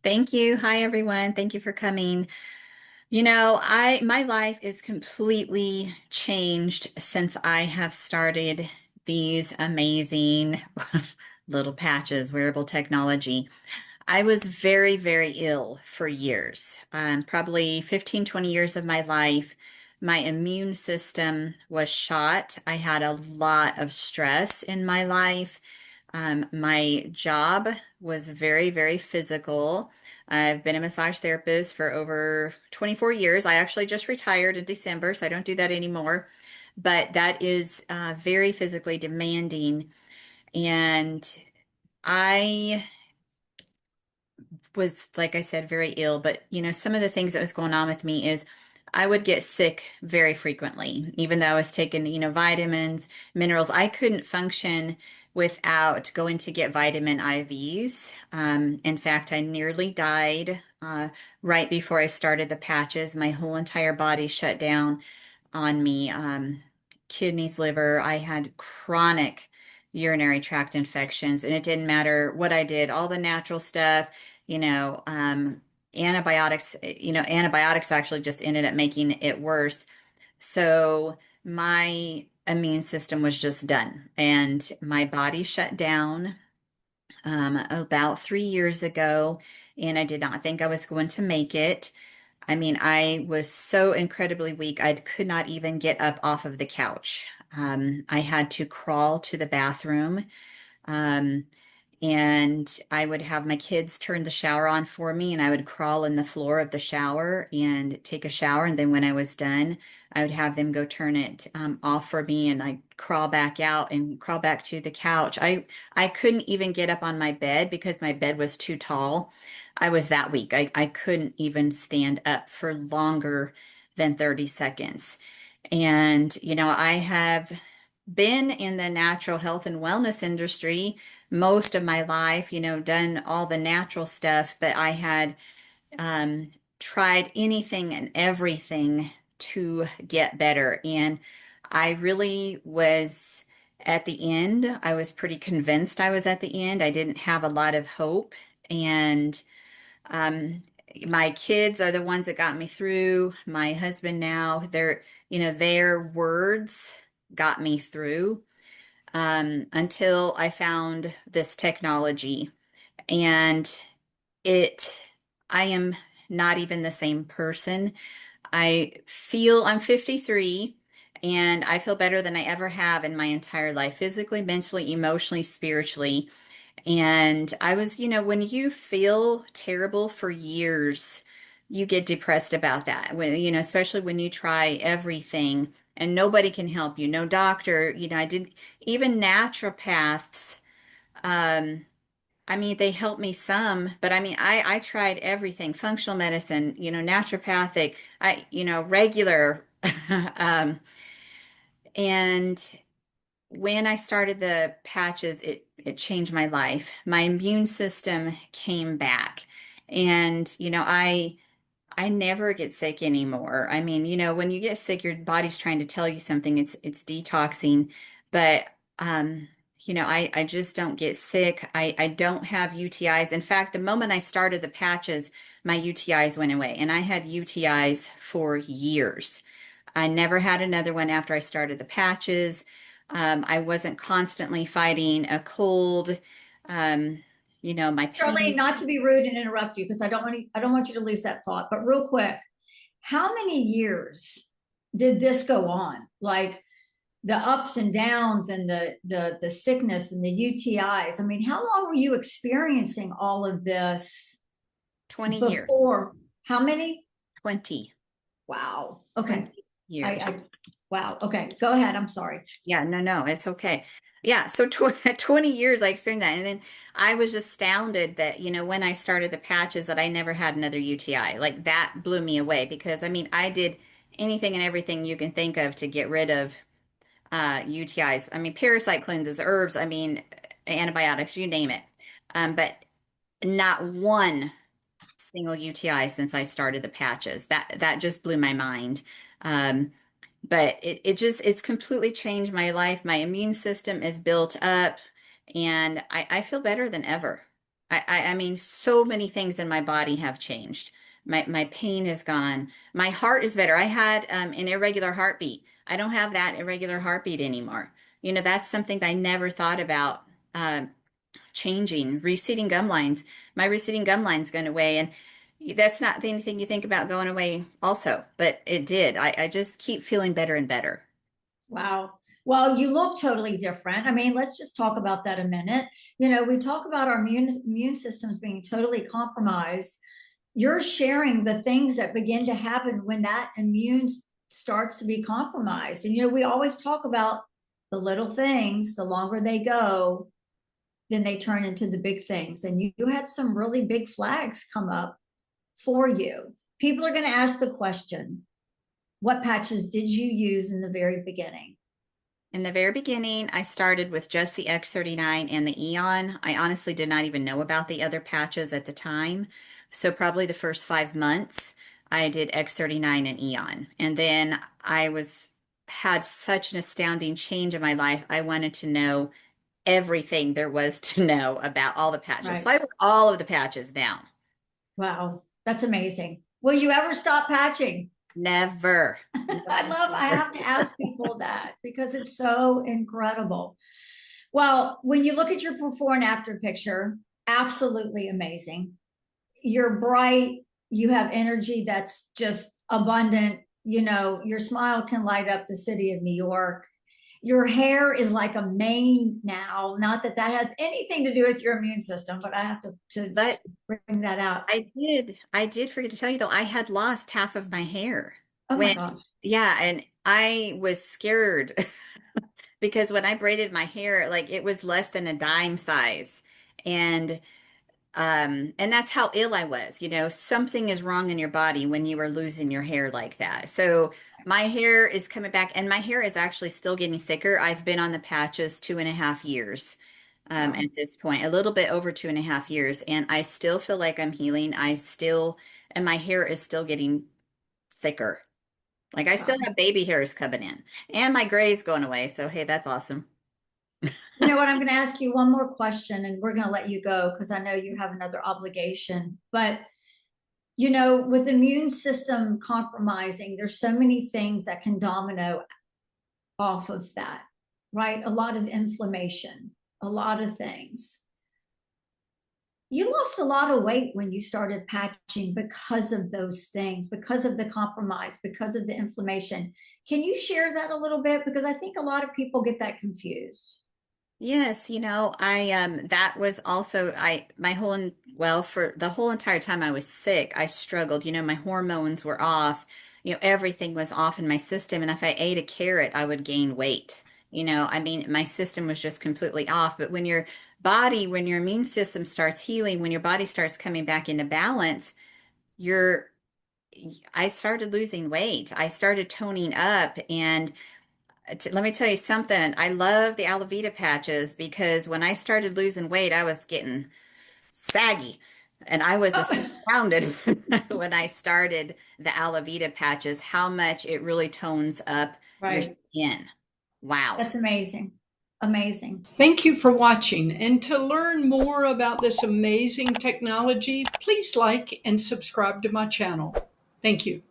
Thank you. Hi, everyone. Thank you for coming. My life is completely changed since I have started these amazing little patches, wearable technology. I was very, very ill for years, probably 15, 20 years of my life. My immune system was shot. I had a lot of stress in my life. My job was very, very physical. I've been a massage therapist for over 24 years. I actually just retired in December, so I don't do that anymore. But that is very physically demanding. And I was, like I said, very ill. But, some of the things that was going on with me is I would get sick very frequently, even though I was taking, vitamins, minerals. I couldn't function without going to get vitamin IVs. In fact, I nearly died right before I started the patches. My whole entire body shut down on me. Kidneys, liver. I had chronic urinary tract infections, and it didn't matter what I did, all the natural stuff, you know, um, antibiotics actually just ended up making it worse. So my immune system was just done, and my body shut down about 3 years ago, and I did not think I was going to make it. I mean, I was so incredibly weak, I could not even get up off of the couch. I had to crawl to the bathroom. Um, and I would have my kids turn the shower on for me, and I would crawl in the floor of the shower and take a shower. And then when I was done, I would have them go turn it off for me, and I'd crawl back out and crawl back to the couch. I couldn't even get up on my bed because my bed was too tall. I was that weak. I couldn't even stand up for longer than 30 seconds. And, I have been in the natural health and wellness industry most of my life, done all the natural stuff, but I had tried anything and everything to get better. And I really was at the end. I was pretty convinced I was at the end. I didn't have a lot of hope. And um, my kids are the ones that got me through. My husband now, their words got me through until I found this technology. And it, I am not even the same person. I'm 53 and I feel better than I ever have in my entire life, physically, mentally, emotionally, spiritually. And when you feel terrible for years, you get depressed about that. Especially when you try everything and nobody can help you. No doctor, I did even naturopaths. Um, I mean, they helped me some, but I mean, I tried everything, functional medicine, naturopathic, regular. Um, and when I started the patches, it changed my life. My immune system came back. And, I never get sick anymore. I mean, when you get sick, your body's trying to tell you something. It's detoxing, but I just don't get sick. I don't have UTIs. In fact, the moment I started the patches, my UTIs went away, and I had UTIs for years. I never had another one after I started the patches. I wasn't constantly fighting a cold. My Charlene, pain. not to be rude and interrupt you because I don't want you to lose that thought. But real quick, how many years did this go on? Like the ups and downs and the sickness and the UTIs. I mean, how long were you experiencing all of this 20 years. before? How many? 20. Wow. Okay. 20 I, years. I wow. Okay. Go ahead. I'm sorry. Yeah, no, no, it's okay. Yeah, so 20 years I experienced that. And then I was astounded that, when I started the patches that I never had another UTI. Like that blew me away because I mean, I did anything and everything you can think of to get rid of UTIs. I mean, parasite cleanses, herbs, I mean, antibiotics, you name it. But not one single UTI since I started the patches. That just blew my mind. Um, but it's completely changed my life. My immune system is built up, and I feel better than ever. I mean, so many things in my body have changed. My pain is gone. My heart is better. I had an irregular heartbeat. I don't have that irregular heartbeat anymore. You know, that's something that I never thought about changing. Receding gum lines. My receding gum lines gone away, and that's not anything you think about going away also, but it did. I just keep feeling better and better. Wow. Well, you look totally different. I mean, let's just talk about that a minute. You know, we talk about our immune systems being totally compromised. You're sharing the things that begin to happen when that starts to be compromised. And, you know, we always talk about the little things, the longer they go, then they turn into the big things. And you had some really big flags come up for you. People are going to ask the question, what patches did you use in the very beginning? In the very beginning, I started with just the X39 and the Eon. I honestly did not even know about the other patches at the time. So probably the first 5 months, I did X39 and Eon. And then had such an astounding change in my life. I wanted to know everything there was to know about all the patches. So Right. I wrote all of the patches down. Wow. That's amazing. Will you ever stop patching? Never. I Never. have to ask people that because it's so incredible. Well, when you look at your before and after picture, absolutely amazing. You're bright, you have energy that's just abundant. You know, your smile can light up the city of New York. Your hair is like a mane now. Not that that has anything to do with your immune system, but I have to But bring that out. I did forget to tell you though, I had lost half of my hair Oh my when, gosh. yeah, and I was scared because when I braided my hair, like it was less than a dime size. And and that's how ill I was. You know, something is wrong in your body when you are losing your hair like that. So my hair is coming back, and my hair is actually still getting thicker. I've been on the patches 2.5 years Wow. at this point, a little bit over 2.5 years, and I still feel like I'm healing. And my hair is still getting thicker. Like I still Wow. have baby hairs coming in, and my gray's going away. So hey, that's awesome. You know what? I'm going to ask you one more question and we're going to let you go because I know you have another obligation. But, you know, with immune system compromising, there's so many things that can domino off of that, right? A lot of inflammation, a lot of things. You lost a lot of weight when you started patching because of those things, because of the compromise, because of the inflammation. Can you share that a little bit? Because I think a lot of people get that confused. Yes, you know, I that was also I my whole well, for the whole entire time I was sick, I struggled. You know, my hormones were off. You know, everything was off in my system, and if I ate a carrot, I would gain weight. You know, I mean, my system was just completely off. But when your immune system starts healing, when your body starts coming back into balance, you're I started losing weight. I started toning up, and let me tell you something. I love the Alavita patches because when I started losing weight, I was getting saggy. And I was Oh, astounded when I started the Alavita patches, how much it really tones up your right. skin. Wow. That's amazing. Amazing. Thank you for watching. And to learn more about this amazing technology, please like and subscribe to my channel. Thank you.